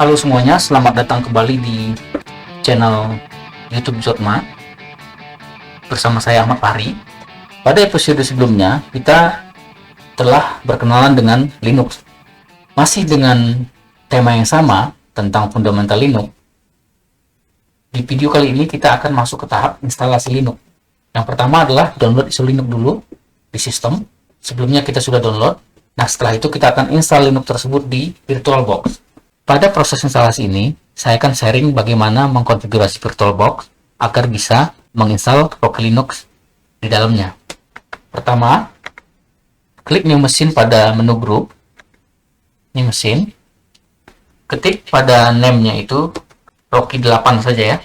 Halo semuanya, selamat datang kembali di channel YouTube Zotma bersama saya Ahmad Fahri. Pada episode sebelumnya, kita telah berkenalan dengan Linux. Masih dengan tema yang sama tentang fundamental Linux. Di video kali ini kita akan masuk ke tahap instalasi Linux. Yang pertama adalah download ISO Linux dulu di sistem. Sebelumnya kita sudah download. Nah, setelah itu kita akan install Linux tersebut di VirtualBox. Pada proses instalasi ini, saya akan sharing bagaimana mengkonfigurasi VirtualBox agar bisa menginstal Rocky Linux di dalamnya. Pertama, klik New Machine pada menu grup, New Machine, ketik pada name-nya itu Rocky 8 saja ya,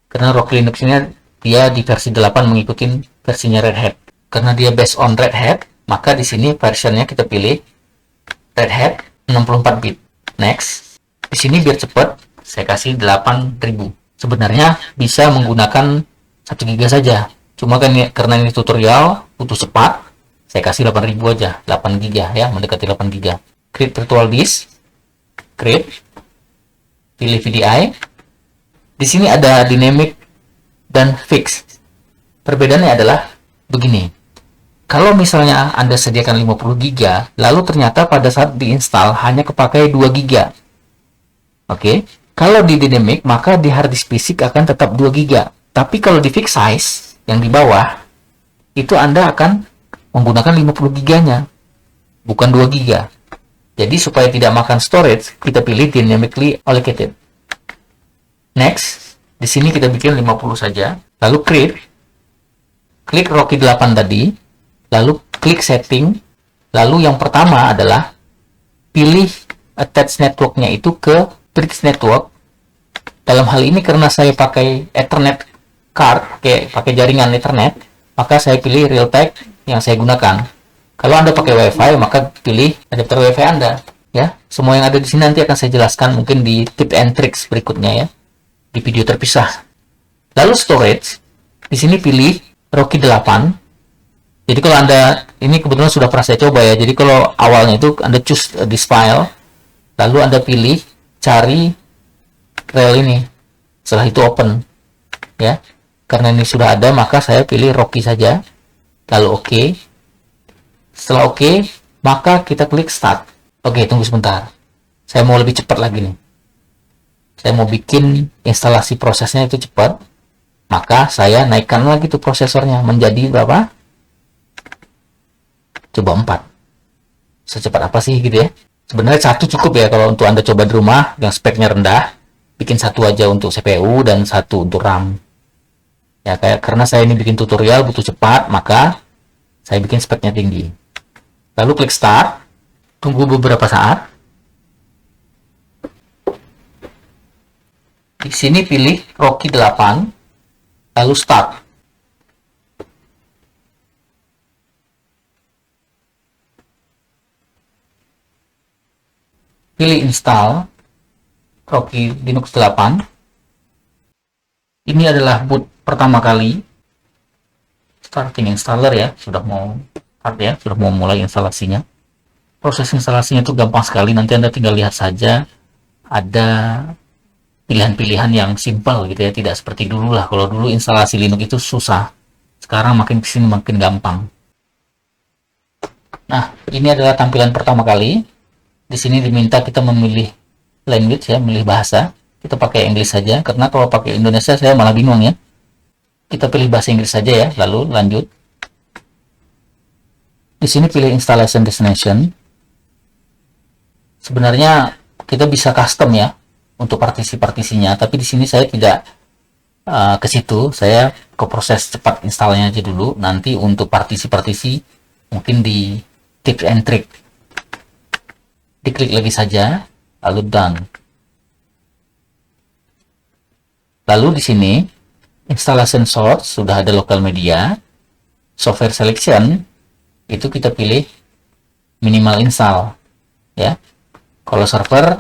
karena Rocky Linux ini dia di versi 8 mengikuti versinya Red Hat. Karena dia based on Red Hat, maka di sini versionnya kita pilih Red Hat 64 bit. Next. Di sini biar cepat, saya kasih 8000. Sebenarnya bisa menggunakan 1 GB saja. Cuma kan karena ini tutorial butuh cepat, saya kasih 8000 aja, 8 GB ya, mendekati 8 GB. Create virtual disk. Create. Pilih VDI. Di sini ada dynamic dan fix. Perbedaannya adalah begini. Kalau misalnya Anda sediakan 50 GB, lalu ternyata pada saat diinstal hanya kepakai 2 GB. Oke. Kalau di dynamic, maka di hard disk fisik akan tetap 2 GB. Tapi kalau di fixed size, yang di bawah, itu Anda akan menggunakan 50 GB-nya, bukan 2 GB. Jadi supaya tidak makan storage, kita pilih dynamically allocated. Next, di sini kita bikin 50 saja. Lalu create. Klik Rocky 8 tadi. Lalu klik setting, lalu yang pertama adalah pilih attach networknya itu ke bridge network. Dalam hal ini karena saya pakai Ethernet card, pakai jaringan Ethernet, maka saya pilih Realtek yang saya gunakan. Kalau Anda pakai WiFi, maka pilih adapter WiFi Anda. Ya, semua yang ada di sini nanti akan saya jelaskan mungkin di tips and tricks berikutnya ya, di video terpisah. Lalu storage, di sini pilih Rocky 8. Jadi kalau Anda, ini kebetulan sudah pernah saya coba ya, jadi kalau awalnya itu Anda choose this file, lalu Anda pilih, cari rel ini, setelah itu open, ya. Karena ini sudah ada, maka saya pilih Rocky saja, lalu OK. Setelah OK, maka kita klik start. Oke, tunggu sebentar. Saya mau lebih cepat lagi nih. Saya mau bikin instalasi prosesnya itu cepat, maka saya naikkan lagi tuh prosesornya menjadi berapa? Coba 4. Secepat apa sih gitu ya? Sebenarnya 1 cukup ya kalau untuk Anda coba di rumah yang speknya rendah. Bikin 1 aja untuk CPU dan 1 untuk RAM. Ya, karena saya ini bikin tutorial butuh cepat, maka saya bikin speknya tinggi. Lalu klik start. Tunggu beberapa saat. Di sini pilih Rocky 8. Lalu start. Pilih install Rocky Linux 8. Ini adalah boot pertama kali. Starting installer ya, sudah mau mulai instalasinya. Proses instalasinya itu gampang sekali, nanti Anda tinggal lihat saja. Ada pilihan-pilihan yang simpel gitu ya, tidak seperti dulu lah. Kalau dulu instalasi Linux itu susah. Sekarang makin kesini makin gampang. Nah, ini adalah tampilan pertama kali. Di sini diminta kita memilih language ya, memilih bahasa. Kita pakai Inggris saja, karena kalau pakai Indonesia saya malah bingung ya. Kita pilih bahasa Inggris saja ya, lalu lanjut. Di sini pilih installation destination. Sebenarnya kita bisa custom ya untuk partisi-partisinya, tapi di sini saya tidak ke situ. Saya ke proses cepat installnya aja dulu. Nanti untuk partisi-partisi mungkin di tips and trick. Diklik lagi saja, lalu done. Lalu di sini installation source sudah ada local media, software selection itu kita pilih minimal install, ya. Kalau server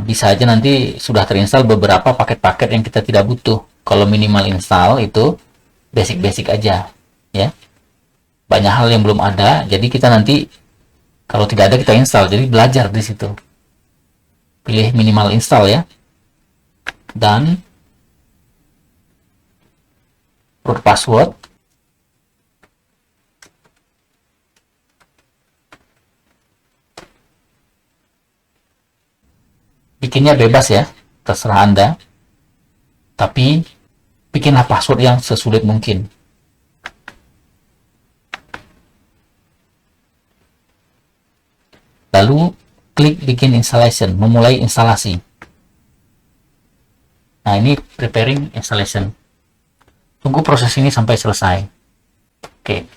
bisa aja nanti sudah terinstall beberapa paket-paket yang kita tidak butuh. Kalau minimal install itu basic-basic aja, ya. Banyak hal yang belum ada, jadi kita nanti kalau tidak ada kita install, jadi belajar di situ. pilih minimal install ya, dan root password. Bikinnya bebas ya, terserah Anda, tapi bikinlah password yang sesulit mungkin. Lalu klik bikin installation, memulai instalasi. Nah, ini preparing installation. Tunggu proses ini sampai selesai. Oke.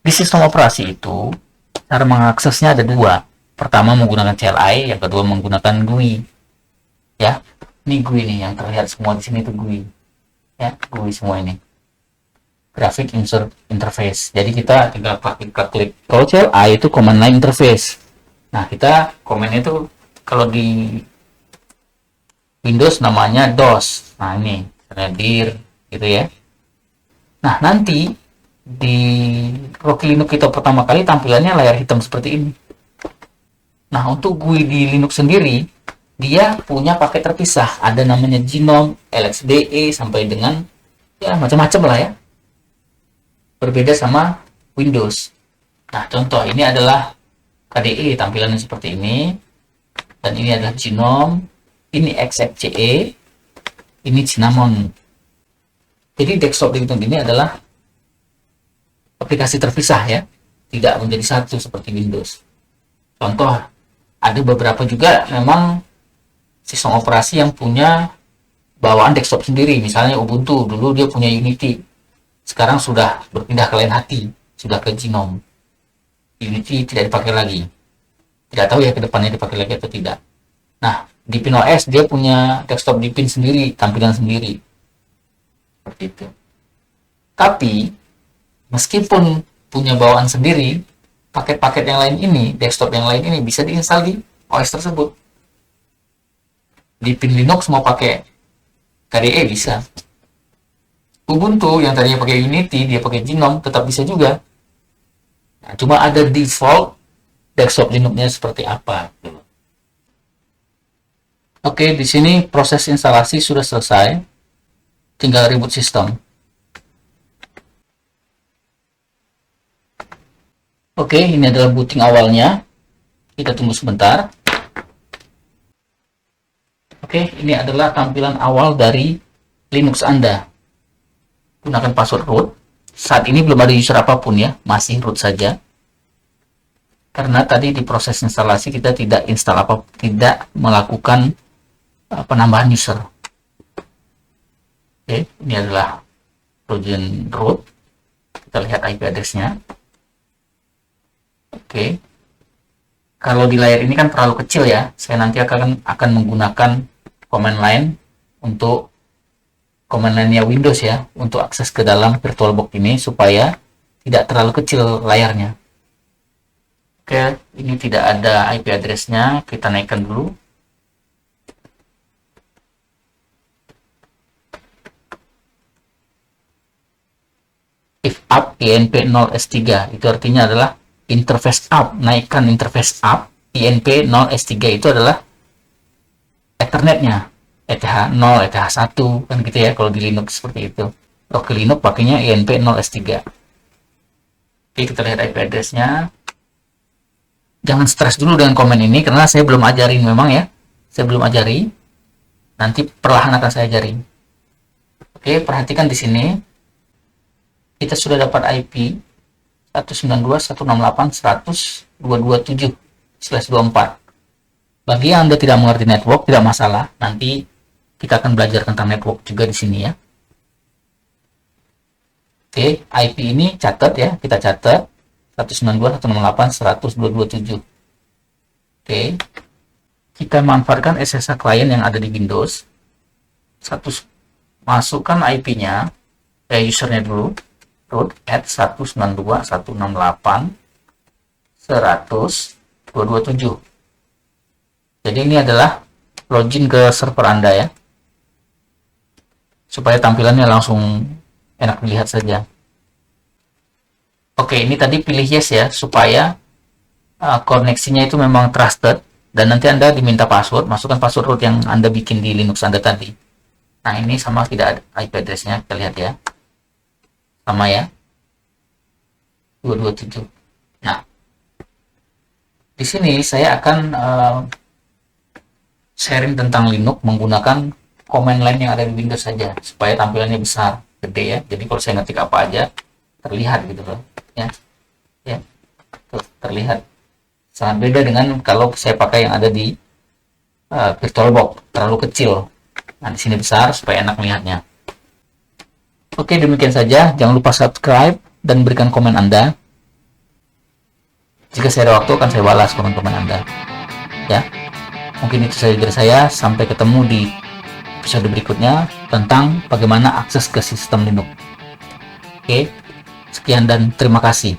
Di sistem operasi itu, cara mengaksesnya ada dua. Pertama menggunakan CLI, yang kedua menggunakan GUI. Ya, ini GUI nih yang terlihat semua di sini itu GUI. Ya, GUI semua ini. Graphic User Interface. Jadi kita tinggal klik. Kalau CLI itu command line interface. Nah, kita command itu kalau di Windows namanya DOS. Nah, ini dir gitu ya. Nah, nanti di Rocky Linux kita pertama kali tampilannya layar hitam seperti ini. Nah, untuk GUI di Linux sendiri, dia punya paket terpisah. Ada namanya GNOME, LXDE, sampai dengan ya macam-macam lah ya. Berbeda sama Windows. Nah, contoh ini adalah KDE, tampilannya seperti ini. Dan ini adalah GNOME, ini XFCE, ini Cinnamon. Jadi desktop Linux ini adalah aplikasi terpisah ya, tidak menjadi satu seperti Windows. Contoh, ada beberapa juga memang sistem operasi yang punya bawaan desktop sendiri. Misalnya Ubuntu, dulu dia punya Unity, sekarang sudah berpindah ke lain hati, sudah ke GNOME. Unity tidak dipakai lagi. Tidak tahu ya ke depannya dipakai lagi atau tidak. Nah, di PinOS dia punya desktop Deepin sendiri, tampilan sendiri. Seperti itu. Tapi meskipun punya bawaan sendiri, paket-paket yang lain ini, desktop yang lain ini bisa diinstal di OS tersebut. Di Pin Linux mau pakai KDE bisa. Ubuntu yang tadinya pakai Unity, dia pakai GNOME, tetap bisa juga. Nah, cuma ada default desktop Linux-nya seperti apa. Oke, di sini proses instalasi sudah selesai. Tinggal reboot sistem. Oke, ini adalah booting awalnya. Kita tunggu sebentar. Oke, ini adalah tampilan awal dari Linux Anda. Gunakan password root. Saat ini belum ada user apapun ya, masih root saja. Karena tadi di proses instalasi kita tidak install apa, tidak melakukan penambahan user. Oke, ini adalah Trojan root. Kita lihat IP address-nya. Oke, kalau di layar ini kan terlalu kecil ya. Saya nanti akan menggunakan command line untuk command line-nya Windows ya, untuk akses ke dalam VirtualBox ini supaya tidak terlalu kecil layarnya. Oke, ini tidak ada IP address-nya. Kita naikkan dulu. If up inp0s3 itu artinya adalah interface up, naikkan interface up. INP0S3 itu adalah Ethernet-nya, ETH0, ETH1 kan gitu ya kalau di Linux seperti itu. Rocky Linux pakainya INP0S3. Oke, kita lihat IP address-nya. Jangan stres dulu dengan komen ini karena saya belum ajarin memang ya. Saya belum ajari. Nanti perlahan akan saya ajarin. Oke, perhatikan di sini. Kita sudah dapat IP 192.168.100.227/24. Bagi yang Anda tidak mengerti network, tidak masalah. Nanti kita akan belajar tentang network juga di sini ya. Oke, IP ini catat ya, kita catat 192.168.100.227. Oke, kita manfaatkan SSH client yang ada di Windows. Masukkan IP-nya, usernya dulu, root at 192.168.100.227. Jadi ini adalah login ke server Anda ya, supaya tampilannya langsung enak dilihat saja. Oke, ini tadi pilih yes ya, supaya koneksinya itu memang trusted, Dan nanti Anda diminta password, masukkan password root yang Anda bikin di Linux Anda tadi. Nah, ini sama tidak ada IP address-nya, kita lihat ya. Sama ya. 227. Nah, di sini saya akan sharing tentang Linux menggunakan command line yang ada di Windows saja, supaya tampilannya besar, gede ya. Jadi kalau saya ngetik apa aja, terlihat gitu loh. Ya, tuh, terlihat. Sangat beda dengan kalau saya pakai yang ada di VirtualBox, terlalu kecil. Nah, di sini besar supaya enak melihatnya. Oke, demikian saja. Jangan lupa subscribe dan berikan komen Anda. Jika saya ada waktu akan saya balas komen-komen Anda. Ya, mungkin itu saja dari saya. Sampai ketemu di episode berikutnya tentang bagaimana akses ke sistem Linux. Oke, sekian dan terima kasih.